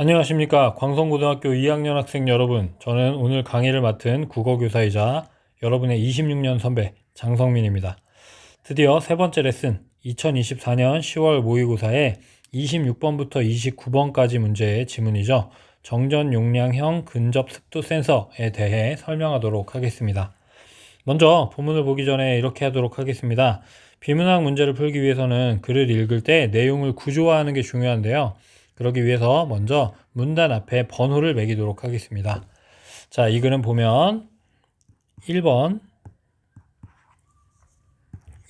안녕하십니까. 광성고등학교 2학년 학생 여러분. 저는 오늘 강의를 맡은 국어교사이자 여러분의 26년 선배 장성민입니다. 드디어 세 번째 레슨 2024년 10월 모의고사의 26번부터 29번까지 문제의 지문이죠. 정전 용량형 근접 습도 센서에 대해 설명하도록 하겠습니다. 먼저 본문을 보기 전에 이렇게 하도록 하겠습니다. 비문학 문제를 풀기 위해서는 글을 읽을 때 내용을 구조화하는 게 중요한데요. 그러기 위해서 먼저 문단 앞에 번호를 매기도록 하겠습니다. 자, 이 글은 보면 1번,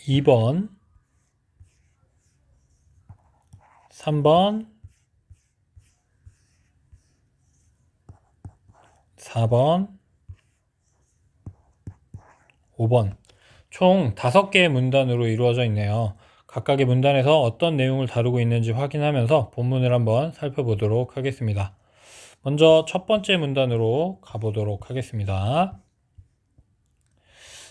2번, 3번, 4번, 5번 총 5개의 문단으로 이루어져 있네요. 각각의 문단에서 어떤 내용을 다루고 있는지 확인하면서 본문을 한번 살펴보도록 하겠습니다. 먼저 첫 번째 문단으로 가보도록 하겠습니다.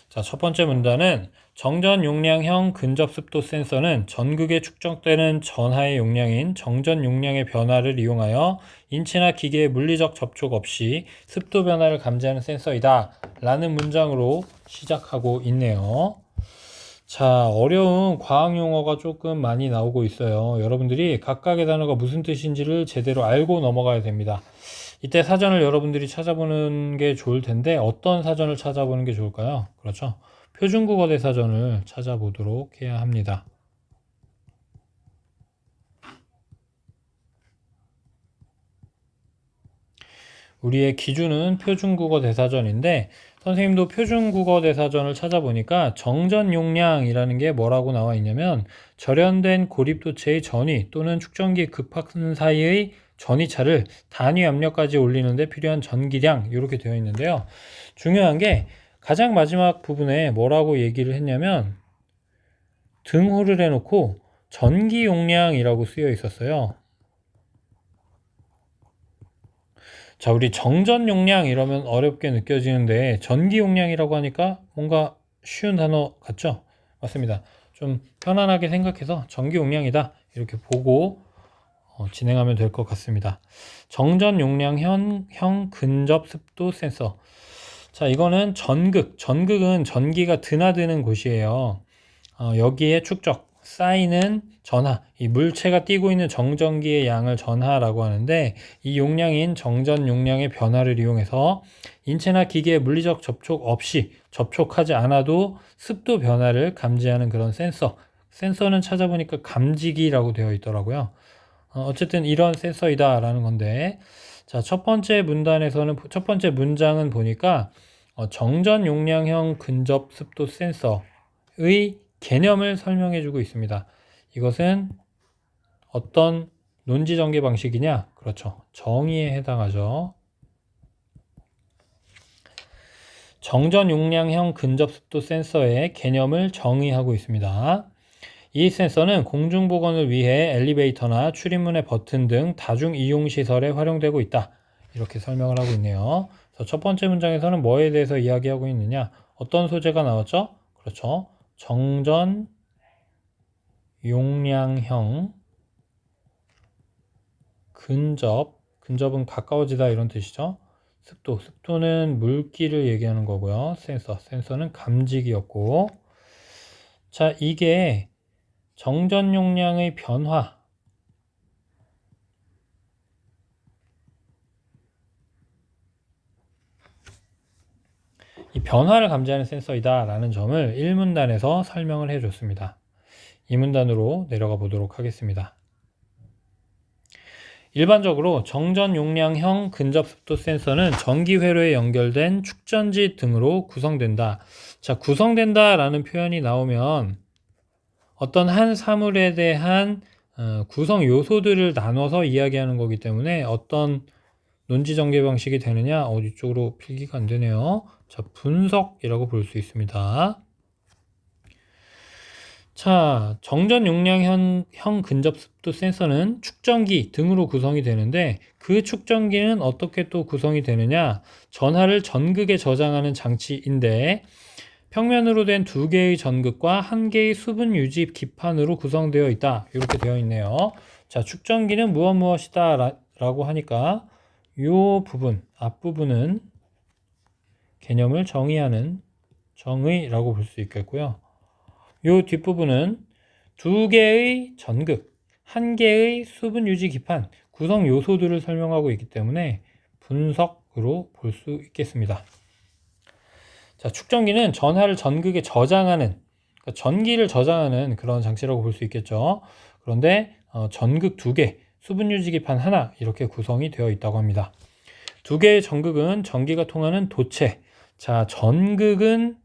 자, 첫 번째 문단은 정전 용량형 근접 습도 센서는 전극에 축적되는 전하의 용량인 정전 용량의 변화를 이용하여 인체나 기계의 물리적 접촉 없이 습도 변화를 감지하는 센서이다 라는 문장으로 시작하고 있네요. 자, 어려운 과학 용어가 조금 많이 나오고 있어요. 여러분들이 각각의 단어가 무슨 뜻인지를 제대로 알고 넘어가야 됩니다. 이때 사전을 여러분들이 찾아보는 게 좋을 텐데 어떤 사전을 찾아보는 게 좋을까요? 그렇죠. 표준국어 대사전을 찾아보도록 해야 합니다. 우리의 기준은 표준국어 대사전인데 선생님도 표준국어 대사전을 찾아보니까 정전 용량이라는 게 뭐라고 나와 있냐면 절연된 고립도체의 전위 또는 축전기 급박선 사이의 전위차를 단위 압력까지 올리는 데 필요한 전기량 이렇게 되어 있는데요. 중요한 게 가장 마지막 부분에 뭐라고 얘기를 했냐면 등호를 해놓고 전기 용량이라고 쓰여 있었어요. 자, 우리 정전 용량 이러면 어렵게 느껴지는데 전기 용량이라고 하니까 뭔가 쉬운 단어 같죠? 맞습니다. 좀 편안하게 생각해서 전기 용량이다 이렇게 보고 진행하면 될 것 같습니다. 정전 용량형 근접 습도 센서. 자, 이거는 전극은 전기가 드나드는 곳이에요. 여기에 축적, 쌓이는 전하, 이 물체가 띄고 있는 정전기의 양을 전하라고 하는데 이 용량인 정전 용량의 변화를 이용해서 인체나 기계의 물리적 접촉 없이 접촉하지 않아도 습도 변화를 감지하는 그런 센서. 센서는 찾아보니까 감지기라고 되어 있더라고요. 어쨌든 이런 센서이다 라는 건데 자, 첫 번째 문장은 보니까 정전 용량형 근접 습도 센서의 개념을 설명해 주고 있습니다. 이것은 어떤 논지 전개 방식이냐? 그렇죠. 정의에 해당하죠. 정전 용량형 근접 습도 센서의 개념을 정의하고 있습니다. 이 센서는 공중보건을 위해 엘리베이터나 출입문의 버튼 등 다중 이용 시설에 활용되고 있다. 이렇게 설명을 하고 있네요. 그래서 첫 번째 문장에서는 뭐에 대해서 이야기하고 있느냐? 어떤 소재가 나왔죠? 그렇죠. 정전 용량형 근접은 가까워지다 이런 뜻이죠. 습도는 물기를 얘기하는 거고요. 센서는 감지기였고 자, 이게 정전 용량의 변화 이 변화를 감지하는 센서이다 라는 점을 1문단에서 설명을 해줬습니다. 2문단으로 내려가 보도록 하겠습니다. 일반적으로 정전 용량형 근접 습도 센서는 전기 회로에 연결된 축전지 등으로 구성된다. 자, 구성된다 라는 표현이 나오면 어떤 한 사물에 대한 구성 요소들을 나눠서 이야기하는 거기 때문에 어떤 논지 전개 방식이 되느냐? 이쪽으로 필기가 안 되네요. 자, 분석이라고 볼 수 있습니다. 자, 정전 용량형 근접 습도 센서는 축전기 등으로 구성이 되는데 그 축전기는 어떻게 또 구성이 되느냐? 전하를 전극에 저장하는 장치인데 평면으로 된 2개의 전극과 1개의 수분 유지 기판으로 구성되어 있다. 이렇게 되어 있네요. 자, 축전기는 무엇이다 라고 하니까 요 부분, 앞부분은 개념을 정의하는 정의라고 볼 수 있겠고요. 요 뒷부분은 두 개의 전극, 한 개의 수분 유지 기판, 구성 요소들을 설명하고 있기 때문에 분석으로 볼 수 있겠습니다. 자, 축전기는 전하를 전극에 저장하는, 그러니까 전기를 저장하는 그런 장치라고 볼 수 있겠죠. 그런데 전극 두 개, 수분 유지 기판 하나 이렇게 구성이 되어 있다고 합니다. 두 개의 전극은 전기가 통하는 도체. 자, 전극은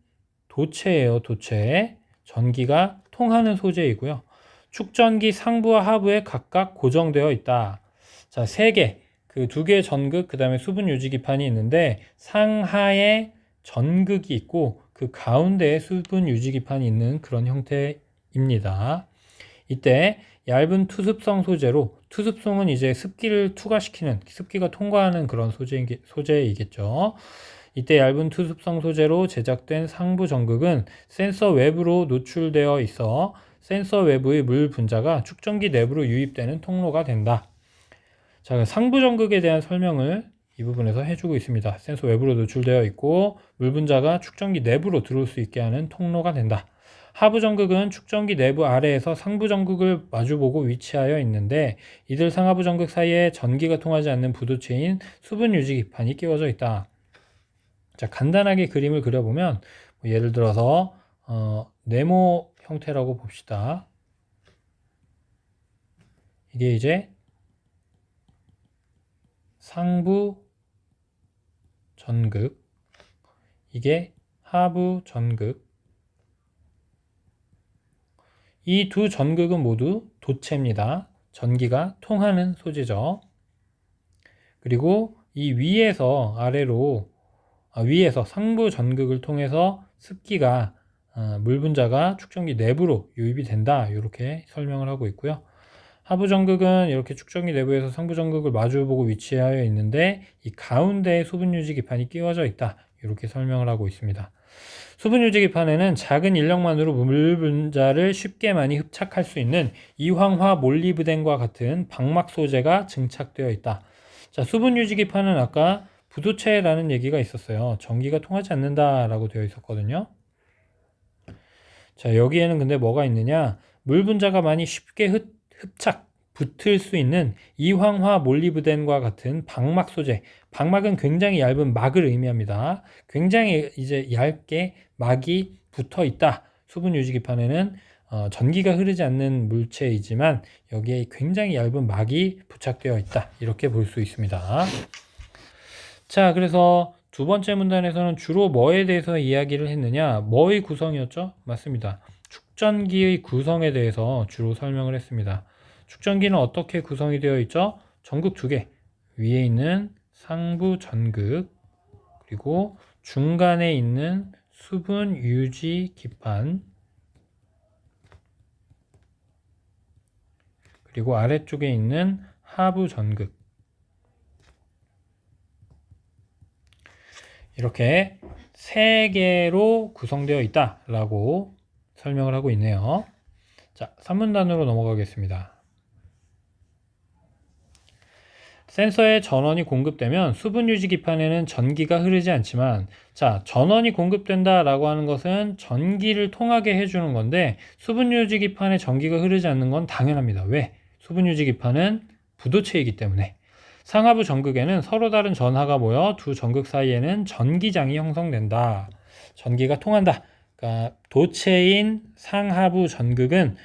도체예요, 도체. 전기가 통하는 소재이고요. 축전기 상부와 하부에 각각 고정되어 있다. 자, 세 개, 그 두 개의 전극, 그 다음에 수분 유지 기판이 있는데 상하에 전극이 있고 그 가운데에 수분 유지 기판이 있는 그런 형태입니다. 이때 얇은 투습성 소재로, 투습성은 이제 습기를 투과시키는, 습기가 통과하는 그런 소재이겠죠. 이때 얇은 투습성 소재로 제작된 상부 전극은 센서 외부로 노출되어 있어 센서 외부의 물 분자가 축전기 내부로 유입되는 통로가 된다. 자, 상부 전극에 대한 설명을 이 부분에서 해주고 있습니다. 센서 외부로 노출되어 있고 물 분자가 축전기 내부로 들어올 수 있게 하는 통로가 된다. 하부 전극은 축전기 내부 아래에서 상부 전극을 마주보고 위치하여 있는데 이들 상하부 전극 사이에 전기가 통하지 않는 부도체인 수분 유지 기판이 끼워져 있다. 자, 간단하게 그림을 그려보면 예를 들어서 네모 형태라고 봅시다. 이게 이제 상부 전극, 이게 하부 전극. 이 두 전극은 모두 도체입니다. 전기가 통하는 소재죠. 그리고 이 위에서 아래로, 위에서 상부 전극을 통해서 습기가 물 분자가 축전기 내부로 유입이 된다. 이렇게 설명을 하고 있고요. 하부 전극은 이렇게 축전기 내부에서 상부 전극을 마주보고 위치하여 있는데 이 가운데에 수분 유지 기판이 끼워져 있다. 이렇게 설명을 하고 있습니다. 수분 유지 기판에는 작은 인력만으로 물 분자를 쉽게 많이 흡착할 수 있는 이황화 몰리브덴과 같은 방막 소재가 증착되어 있다. 자, 수분 유지 기판은 아까 부도체라는 얘기가 있었어요. 전기가 통하지 않는다라고 되어 있었거든요. 자, 여기에는 근데 뭐가 있느냐? 물 분자가 많이 쉽게 흡착, 붙을 수 있는 이황화 몰리브덴과 같은 방막 소재. 방막은 굉장히 얇은 막을 의미합니다. 굉장히 이제 얇게 막이 붙어 있다. 수분 유지 기판에는 전기가 흐르지 않는 물체이지만 여기에 굉장히 얇은 막이 부착되어 있다. 이렇게 볼 수 있습니다. 자, 그래서 두 번째 문단에서는 주로 뭐에 대해서 이야기를 했느냐? 뭐의 구성이었죠? 맞습니다. 축전기의 구성에 대해서 주로 설명을 했습니다. 축전기는 어떻게 구성이 되어 있죠? 전극 두 개, 위에 있는 상부 전극, 그리고 중간에 있는 수분 유지 기판, 그리고 아래쪽에 있는 하부 전극. 이렇게 세 개로 구성되어 있다라고 설명을 하고 있네요. 자, 3문단으로 넘어가겠습니다. 센서에 전원이 공급되면 수분 유지 기판에는 전기가 흐르지 않지만, 자, 전원이 공급된다라고 하는 것은 전기를 통하게 해주는 건데 수분 유지 기판에 전기가 흐르지 않는 건 당연합니다. 왜? 수분 유지 기판은 부도체이기 때문에. 상하부 전극에는 서로 다른 전하가 모여 두 전극 사이에는 전기장이 형성된다. 전기가 통한다. 그러니까 도체인 상하부 전극은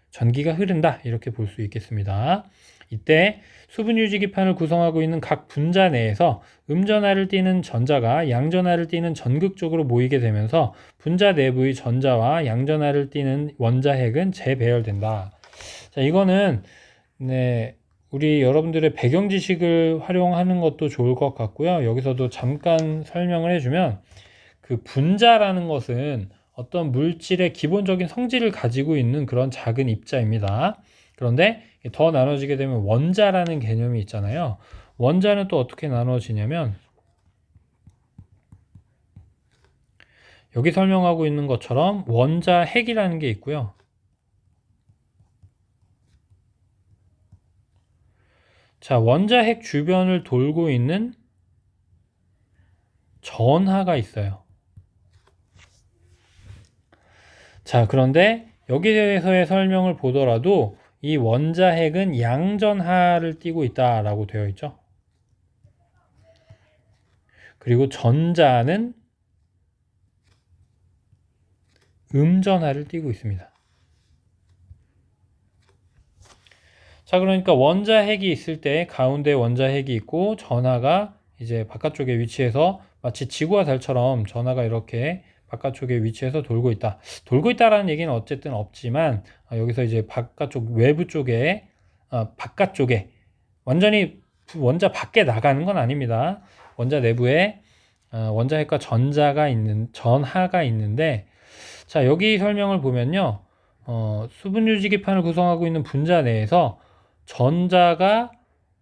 전기가 흐른다. 이렇게 볼 수 있겠습니다. 이때 수분 유지 기판을 구성하고 있는 각 분자 내에서 음전하를 띠는 전자가 양전하를 띠는 전극 쪽으로 모이게 되면서 분자 내부의 전자와 양전하를 띠는 원자핵은 재배열된다. 자, 이거는 우리 여러분들의 배경 지식을 활용하는 것도 좋을 것 같고요. 여기서도 잠깐 설명을 해주면 그 분자라는 것은 어떤 물질의 기본적인 성질을 가지고 있는 그런 작은 입자입니다. 그런데 더 나눠지게 되면 원자라는 개념이 있잖아요. 원자는 또 어떻게 나눠지냐면 여기 설명하고 있는 것처럼 원자핵이라는 게 있고요. 자, 원자핵 주변을 돌고 있는 전하가 있어요. 자, 그런데 여기에서의 설명을 보더라도 이 원자핵은 양전하를 띠고 있다라고 되어 있죠. 그리고 전자는 음전하를 띠고 있습니다. 자, 그러니까 원자핵이 있을 때 가운데 원자핵이 있고 전하가 이제 바깥쪽에 위치해서 마치 지구와 달처럼 전하가 이렇게 바깥쪽에 위치해서 돌고 있다. 돌고 있다라는 얘기는 어쨌든 없지만 여기서 이제 바깥쪽 외부 쪽에 바깥쪽에 완전히 원자 밖에 나가는 건 아닙니다. 원자 내부에 원자핵과 전하가 있는데 자, 여기 설명을 보면요. 수분 유지기판을 구성하고 있는 분자 내에서 전자가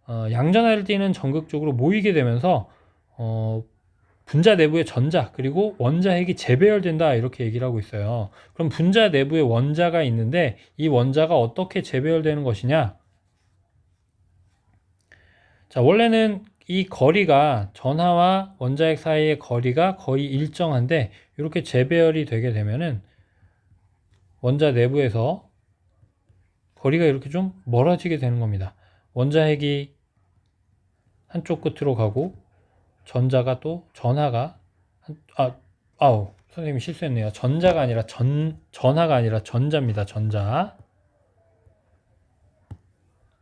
양전하를 띠는 전극 쪽으로 모이게 되면서 분자 내부의 전자 그리고 원자핵이 재배열된다 이렇게 얘기를 하고 있어요. 그럼 분자 내부에 원자가 있는데 이 원자가 어떻게 재배열되는 것이냐? 자, 원래는 이 거리가 전하와 원자핵 사이의 거리가 거의 일정한데 이렇게 재배열이 되게 되면은 원자 내부에서 거리가 이렇게 좀 멀어지게 되는 겁니다. 원자핵이 한쪽 끝으로 가고 전하가 선생님이 실수했네요. 전하가 아니라 전자입니다.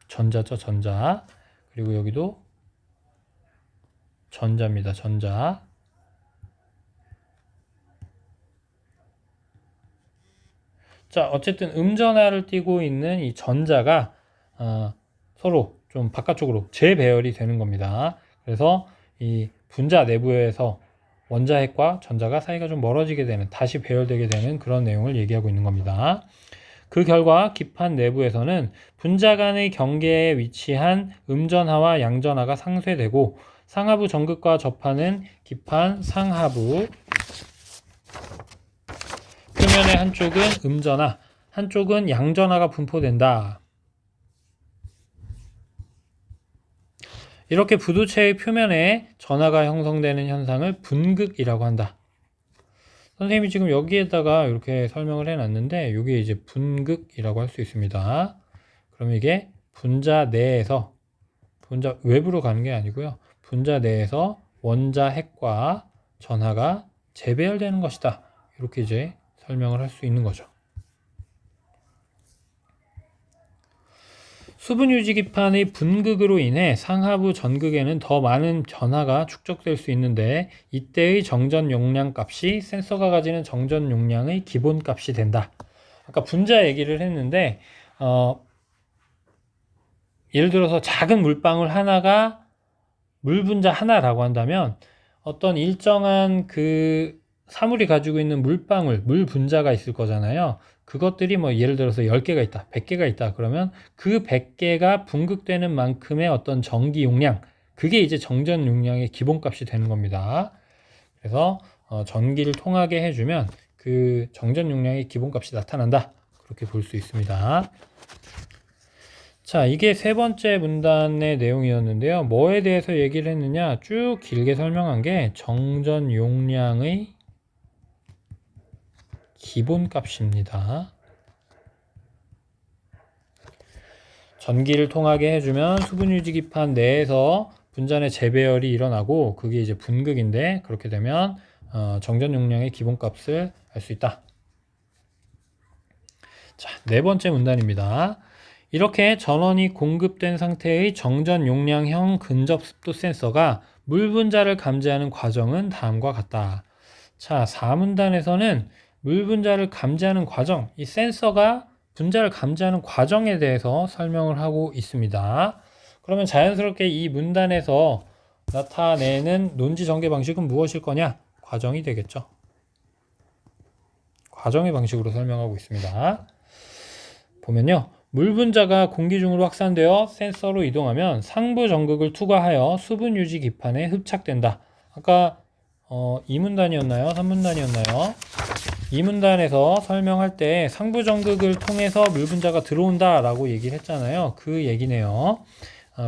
전자죠, 전자. 그리고 여기도 전자입니다. 전자. 자, 어쨌든 음전하를 띠고 있는 이 전자가 서로 좀 바깥쪽으로 재배열이 되는 겁니다. 그래서 이 분자 내부에서 원자핵과 전자가 사이가 좀 멀어지게 되는, 다시 배열되게 되는 그런 내용을 얘기하고 있는 겁니다. 그 결과 기판 내부에서는 분자 간의 경계에 위치한 음전하와 양전하가 상쇄되고 상하부 전극과 접하는 기판 상하부 표면의 한쪽은 음전하, 한쪽은 양전하가 분포된다. 이렇게 부두체의 표면에 전하가 형성되는 현상을 분극이라고 한다. 선생님이 지금 여기에다가 이렇게 설명을 해놨는데 이게 이제 분극이라고 할 수 있습니다. 그럼 이게 분자 내에서 분자 외부로 가는 게 아니고요. 분자 내에서 원자핵과 전하가 재배열되는 것이다. 이렇게 이제 설명을 할 수 있는 거죠. 수분 유지기판의 분극으로 인해 상하부 전극에는 더 많은 전하가 축적될 수 있는데 이때의 정전 용량 값이 센서가 가지는 정전 용량의 기본 값이 된다. 아까 분자 얘기를 했는데 예를 들어서 작은 물방울 하나가 물 분자 하나라고 한다면 어떤 일정한 그 사물이 가지고 있는 물방울, 물 분자가 있을 거잖아요. 그것들이 뭐 예를 들어서 10개가 있다, 100개가 있다 그러면 그 100개가 분극되는 만큼의 어떤 전기 용량, 그게 이제 정전 용량의 기본값이 되는 겁니다. 그래서 전기를 통하게 해주면 그 정전 용량의 기본값이 나타난다. 그렇게 볼 수 있습니다. 자, 이게 세 번째 문단의 내용이었는데요. 뭐에 대해서 얘기를 했느냐? 쭉 길게 설명한 게 정전 용량의 기본값입니다. 전기를 통하게 해주면 수분유지기판 내에서 분자 내 재배열이 일어나고 그게 이제 분극인데 그렇게 되면 정전 용량의 기본값을 알 수 있다. 자, 네 번째 문단입니다. 이렇게 전원이 공급된 상태의 정전 용량형 근접 습도 센서가 물 분자를 감지하는 과정은 다음과 같다. 자, 4문단에서는 물 분자를 감지하는 과정, 이 센서가 분자를 감지하는 과정에 대해서 설명을 하고 있습니다. 그러면 자연스럽게 이 문단에서 나타내는 논지 전개 방식은 무엇일 거냐? 과정이 되겠죠. 과정의 방식으로 설명하고 있습니다. 보면요. 물 분자가 공기 중으로 확산되어 센서로 이동하면 상부 전극을 투과하여 수분 유지 기판에 흡착된다. 아까 2문단이었나요? 3문단이었나요? 2문단에서 설명할 때 상부 전극을 통해서 물 분자가 들어온다 라고 얘기를 했잖아요. 그 얘기네요.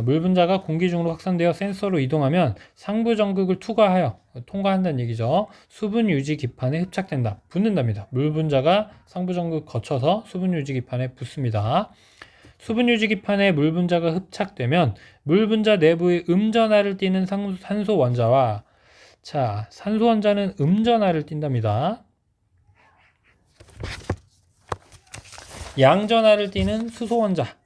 물 분자가 공기 중으로 확산되어 센서로 이동하면 상부 전극을 투과하여 통과한다는 얘기죠. 수분 유지 기판에 흡착된다. 붙는답니다. 물 분자가 상부 전극 거쳐서 수분 유지 기판에 붙습니다. 수분 유지 기판에 물 분자가 흡착되면 물 분자 내부의 음전하를 띠는 산소 원자와 산소 원자는 음전하를 띈답니다. 양전하를 띠는 수소 원자.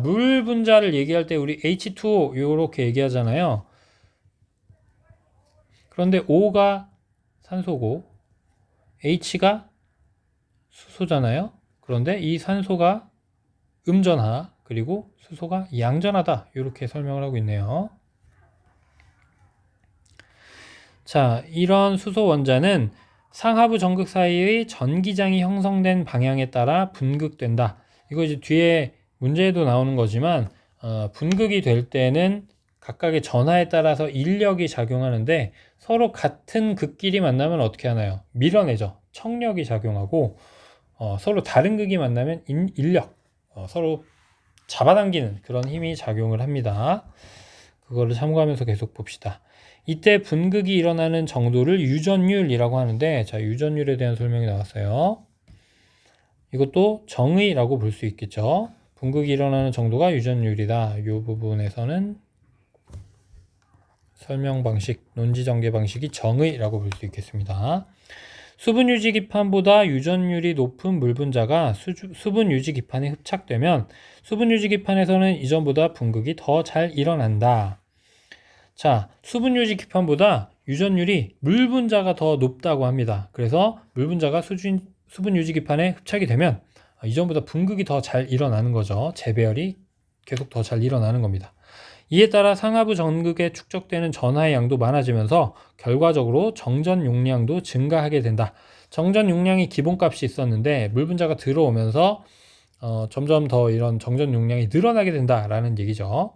물 분자를 얘기할 때 우리 H2O 이렇게 얘기하잖아요. 그런데 O가 산소고 H가 수소잖아요. 그런데 이 산소가 음전하 그리고 수소가 양전하다 이렇게 설명을 하고 있네요. 이런 수소 원자는 상하부 전극 사이의 전기장이 형성된 방향에 따라 분극된다. 이거 이제 뒤에 문제에도 나오는 거지만 분극이 될 때는 각각의 전하에 따라서 인력이 작용하는데 서로 같은 극끼리 만나면 어떻게 하나요? 밀어내죠. 청력이 작용하고 서로 다른 극이 만나면 인력, 서로 잡아당기는 그런 힘이 작용을 합니다. 그거를 참고하면서 계속 봅시다. 이때 분극이 일어나는 정도를 유전율이라고 하는데 유전율에 대한 설명이 나왔어요. 이것도 정의라고 볼 수 있겠죠. 분극이 일어나는 정도가 유전율이다. 이 부분에서는 설명 방식, 논지 전개 방식이 정의라고 볼 수 있겠습니다. 수분 유지 기판보다 유전율이 높은 물 분자가 수분 유지 기판에 흡착되면 수분 유지 기판에서는 이전보다 분극이 더 잘 일어난다. 수분 유지 기판보다 유전율이 물 분자가 더 높다고 합니다. 그래서 물 분자가 수분 유지 기판에 흡착이 되면 이전보다 분극이 더 잘 일어나는 거죠. 재배열이 계속 더 잘 일어나는 겁니다. 이에 따라 상하부 전극에 축적되는 전하의 양도 많아지면서 결과적으로 정전 용량도 증가하게 된다. 정전 용량이 기본값이 있었는데 물 분자가 들어오면서 점점 더 이런 정전 용량이 늘어나게 된다라는 얘기죠.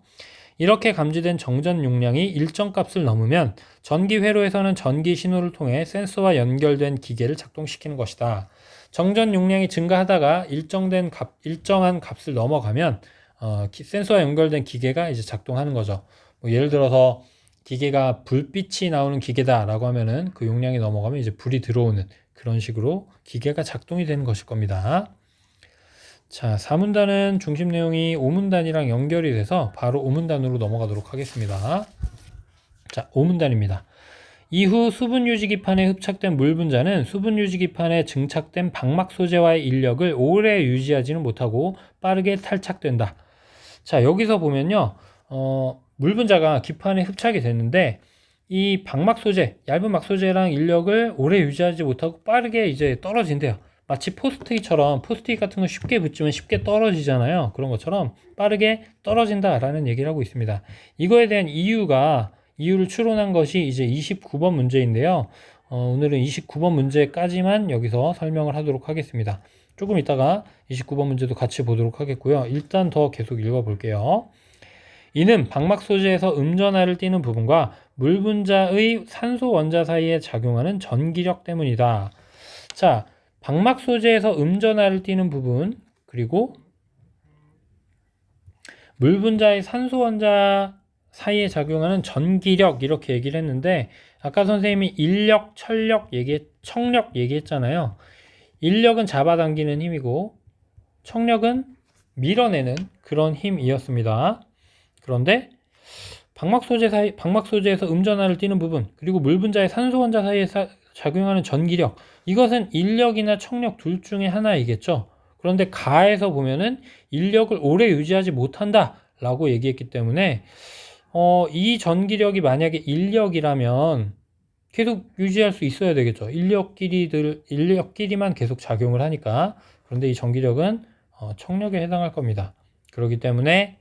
이렇게 감지된 정전 용량이 일정 값을 넘으면 전기 회로에서는 전기 신호를 통해 센서와 연결된 기계를 작동시키는 것이다. 정전 용량이 증가하다가 일정한 값을 넘어가면 센서와 연결된 기계가 이제 작동하는 거죠. 예를 들어서 기계가 불빛이 나오는 기계다라고 하면은 그 용량이 넘어가면 이제 불이 들어오는 그런 식으로 기계가 작동이 되는 것일 겁니다. 4문단은 중심 내용이 5문단이랑 연결이 돼서 바로 5문단으로 넘어가도록 하겠습니다. 5문단입니다. 이후 수분 유지기판에 흡착된 물 분자는 수분 유지기판에 증착된 방막 소재와의 인력을 오래 유지하지는 못하고 빠르게 탈착된다. 여기서 보면요, 물 분자가 기판에 흡착이 됐는데 이 방막 소재, 얇은 막 소재랑 인력을 오래 유지하지 못하고 빠르게 이제 떨어진대요. 마치 포스트잇처럼 포스트잇 같은 거 쉽게 붙이면 쉽게 떨어지잖아요. 그런 것처럼 빠르게 떨어진다라는 얘기를 하고 있습니다. 이거에 대한 이유를 추론한 것이 이제 29번 문제인데요. 오늘은 29번 문제까지만 여기서 설명을 하도록 하겠습니다. 조금 이따가 29번 문제도 같이 보도록 하겠고요. 일단 더 계속 읽어볼게요. 이는 방막 소재에서 음전하를 띠는 부분과 물 분자의 산소 원자 사이에 작용하는 전기력 때문이다. 방막 소재에서 음전하를 띠는 부분 그리고 물 분자의 산소 원자 사이에 작용하는 전기력 이렇게 얘기를 했는데 아까 선생님이 인력, 청력 얘기했잖아요. 인력은 잡아당기는 힘이고 청력은 밀어내는 그런 힘이었습니다. 그런데 방막 소재에서 음전하를 띠는 부분 그리고 물 분자의 산소 원자 사이에 작용하는 전기력 이것은 인력이나 청력 둘 중에 하나이겠죠. 그런데 가에서 보면은 인력을 오래 유지하지 못한다 라고 얘기했기 때문에 이 전기력이 만약에 인력이라면 계속 유지할 수 있어야 되겠죠. 인력끼리만 계속 작용을 하니까. 그런데 이 전기력은 청력에 해당할 겁니다. 그렇기 때문에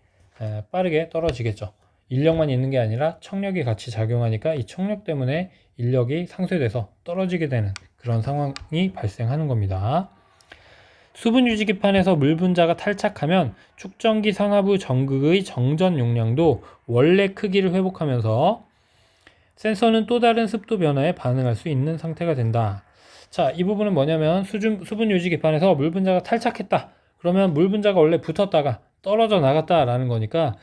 빠르게 떨어지겠죠. 인력만 있는 게 아니라 청력이 같이 작용하니까 이 청력 때문에 인력이 상쇄돼서 떨어지게 되는 그런 상황이 발생하는 겁니다. 수분 유지기판에서 물 분자가 탈착하면 축전기 상하부 전극의 정전 용량도 원래 크기를 회복하면서 센서는 또 다른 습도 변화에 반응할 수 있는 상태가 된다. 이 부분은 뭐냐면 수분 유지기판에서 물 분자가 탈착했다. 그러면 물 분자가 원래 붙었다가 떨어져 나갔다라는 거니까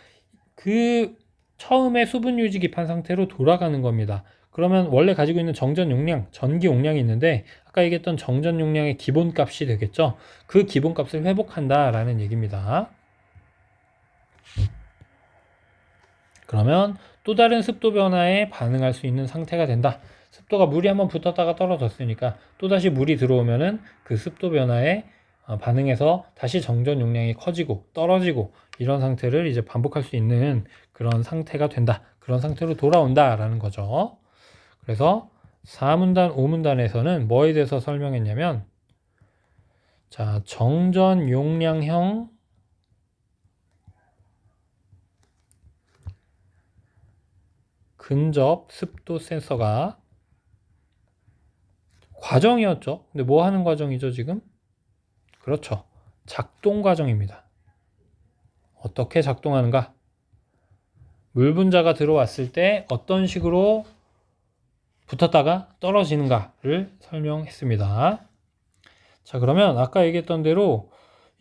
그 처음에 수분 유지 기판 상태로 돌아가는 겁니다. 그러면 원래 가지고 있는 정전 용량, 전기 용량이 있는데 아까 얘기했던 정전 용량의 기본값이 되겠죠. 그 기본값을 회복한다라는 얘기입니다. 그러면 또 다른 습도 변화에 반응할 수 있는 상태가 된다. 습도가 물이 한번 붙었다가 떨어졌으니까 또다시 물이 들어오면은 그 습도 변화에 반응해서 다시 정전 용량이 커지고 떨어지고 이런 상태를 이제 반복할 수 있는 그런 상태가 된다. 그런 상태로 돌아온다라는 거죠. 그래서 4문단, 5문단에서는 뭐에 대해서 설명했냐면 자, 정전 용량형 근접 습도 센서가 과정이었죠. 근데 뭐 하는 과정이죠, 지금? 그렇죠. 작동 과정입니다. 어떻게 작동하는가? 물 분자가 들어왔을 때 어떤 식으로 붙었다가 떨어지는가를 설명했습니다. 자, 그러면 아까 얘기했던 대로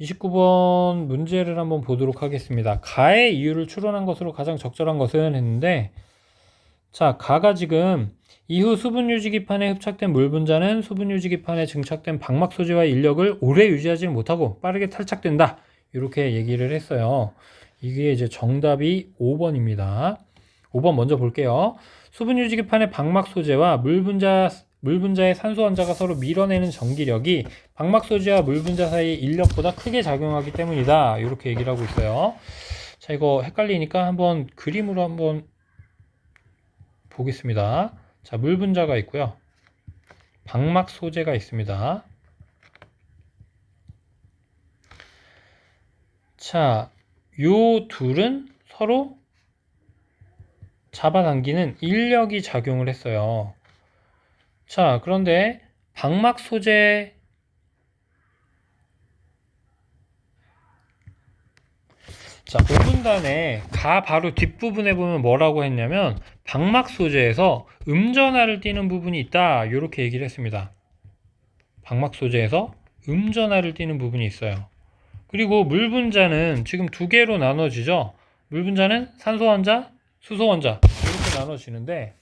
29번 문제를 한번 보도록 하겠습니다. 가의 이유를 추론한 것으로 가장 적절한 것은 했는데 자, 가가 지금 이후 수분유지기판에 흡착된 물 분자는 수분유지기판에 증착된 방막 소재와 인력을 오래 유지하지 못하고 빠르게 탈착된다. 이렇게 얘기를 했어요. 이게 이제 정답이 5번입니다. 5번 먼저 볼게요. 수분유지기판의 방막 소재와 물 분자의 산소 원자가 서로 밀어내는 전기력이 방막 소재와 물 분자 사이의 인력보다 크게 작용하기 때문이다. 이렇게 얘기를 하고 있어요. 자, 이거 헷갈리니까 한번 그림으로 한번 보겠습니다. 자, 물 분자가 있고요. 방막 소재가 있습니다. 자, 요 둘은 서로 잡아당기는 인력이 작용을 했어요. 자, 그런데 방막 소재 자, 5분단에 가 바로 뒷부분에 보면 뭐라고 했냐면 방막 소재에서 음전하를 띠는 부분이 있다. 이렇게 얘기를 했습니다. 방막 소재에서 음전하를 띠는 부분이 있어요. 그리고 물 분자는 지금 두 개로 나눠지죠. 물 분자는 산소 원자, 수소 원자 이렇게 나눠지는데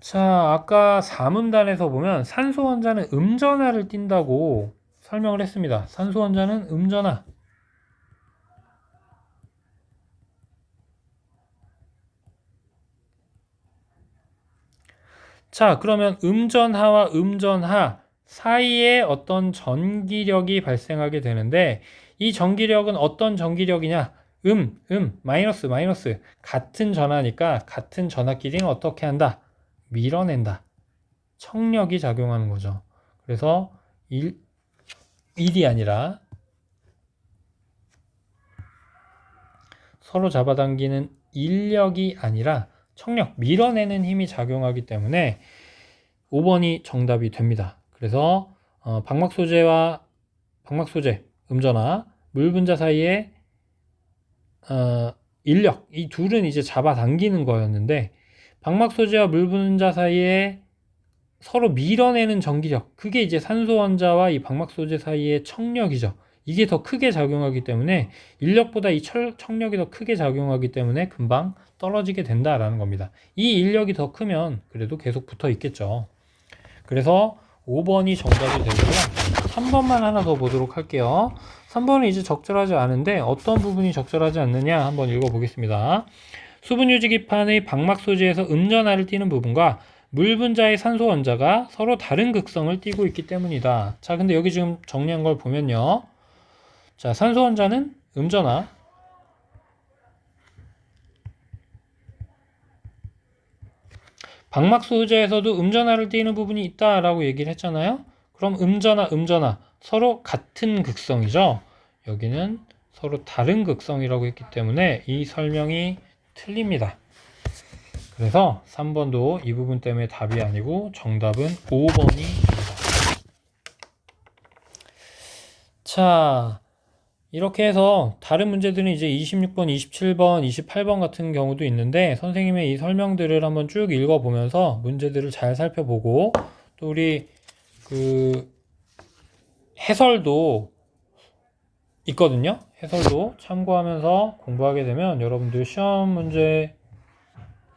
자, 아까 4문단에서 보면 산소 원자는 음전하를 띈다고 설명을 했습니다. 산소 원자는 음전하. 자, 그러면 음전하와 음전하 사이에 어떤 전기력이 발생하게 되는데 이 전기력은 어떤 전기력이냐? 마이너스, 마이너스. 같은 전하니까 같은 전하끼리는 어떻게 한다? 밀어낸다. 청력이 작용하는 거죠. 그래서 1이 아니라 서로 잡아당기는 인력이 아니라 청력, 밀어내는 힘이 작용하기 때문에 5번이 정답이 됩니다. 그래서 방막 소재와 방막 소재, 음전하, 물 분자 사이에 인력, 이 둘은 이제 잡아당기는 거였는데 방막 소재와 물 분자 사이에 서로 밀어내는 전기력, 그게 이제 산소 원자와 이 방막 소재 사이의 청력이죠. 이게 더 크게 작용하기 때문에 인력보다 이 청력이 더 크게 작용하기 때문에 금방 떨어지게 된다라는 겁니다. 이 인력이 더 크면 그래도 계속 붙어 있겠죠. 그래서 5번이 정답이 되고요. 3번만 하나 더 보도록 할게요. 3번은 이제 적절하지 않은데 어떤 부분이 적절하지 않느냐 한번 읽어보겠습니다. 수분유지기판의 방막 소재에서 음전하를 띠는 부분과 물 분자의 산소 원자가 서로 다른 극성을 띠고 있기 때문이다. 자, 근데 여기 지금 정리한 걸 보면요. 자, 산소 원자는 음전하, 방막 소재에서도 음전하를 띠는 부분이 있다라고 얘기를 했잖아요. 그럼 음전하 서로 같은 극성이죠. 여기는 서로 다른 극성이라고 했기 때문에 이 설명이 틀립니다. 그래서 3번도 이 부분 때문에 답이 아니고 정답은 5번입니다. 자, 이렇게 해서 다른 문제들은 이제 26번, 27번, 28번 같은 경우도 있는데 선생님의 이 설명들을 한번 쭉 읽어보면서 문제들을 잘 살펴보고 또 우리 그 해설도 있거든요. 해설도 참고하면서 공부하게 되면 여러분들 시험 문제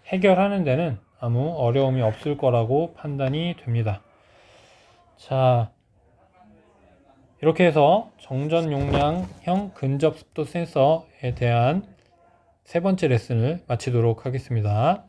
해결하는 데는 아무 어려움이 없을 거라고 판단이 됩니다. 자, 이렇게 해서 정전 용량형 근접 습도 센서에 대한 세 번째 레슨을 마치도록 하겠습니다.